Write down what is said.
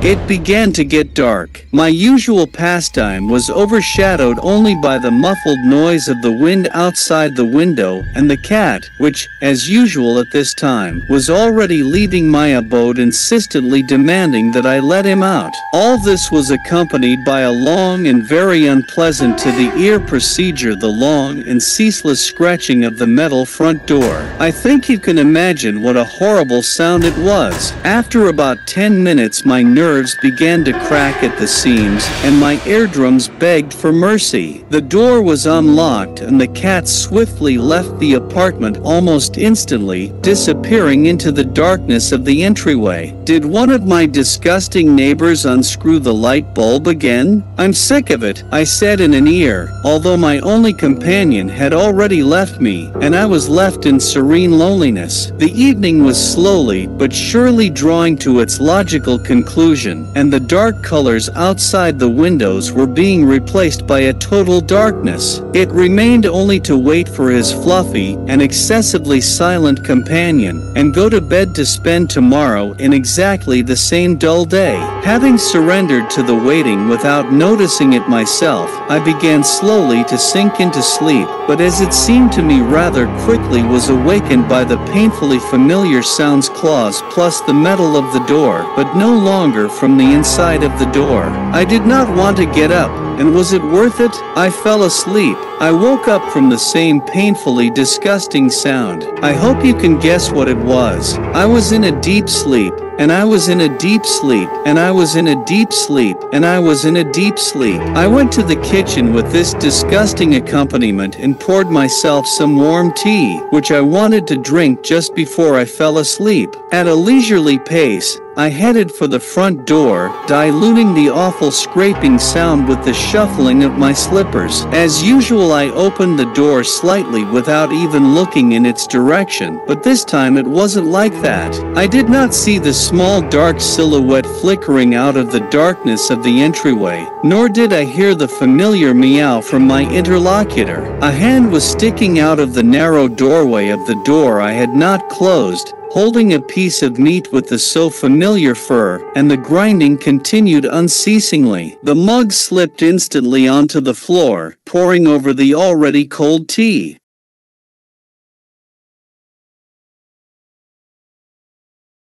It began to get dark. My usual pastime was overshadowed only by the muffled noise of the wind outside the window and the cat, which, as usual at this time, was already leaving my abode, insistently demanding that I let him out. All this was accompanied by a long and very unpleasant to the ear procedure, the long and ceaseless scratching of the metal front door. I think you can imagine what a horrible sound it was. After about 10 minutes my nerves began to crack at the seams, and my eardrums begged for mercy. The door was unlocked and the cat swiftly left the apartment almost instantly, disappearing into the darkness of the entryway. Did one of my disgusting neighbors unscrew the light bulb again? I'm sick of it, I said in an ear, although my only companion had already left me, and I was left in serene loneliness. The evening was slowly but surely drawing to its logical conclusion, and the dark colors outside the windows were being replaced by a total darkness. It remained only to wait for his fluffy and excessively silent companion, and go to bed to spend tomorrow in exactly the same dull day. Having surrendered to the waiting without noticing it myself, I began slowly to sink into sleep, but as it seemed to me rather quickly was awakened by the painfully familiar sounds, claws plus the metal of the door, but no longer from the inside of the door. I did not want to get up, and was it worth it? I fell asleep. I woke up from the same painfully disgusting sound. I hope you can guess what it was. I was in a deep sleep, and I was in a deep sleep, and I was in a deep sleep, and I was in a deep sleep. I went to the kitchen with this disgusting accompaniment and poured myself some warm tea, which I wanted to drink just before I fell asleep. At a leisurely pace, I headed for the front door, diluting the awful scraping sound with the shuffling of my slippers. As usual, I opened the door slightly without even looking in its direction, but this time it wasn't like that. I did not see the small dark silhouette flickering out of the darkness of the entryway, nor did I hear the familiar meow from my interlocutor. A hand was sticking out of the narrow doorway of the door I had not closed, holding a piece of meat with the so familiar fur, and the grinding continued unceasingly. The mug slipped instantly onto the floor, pouring over the already cold tea.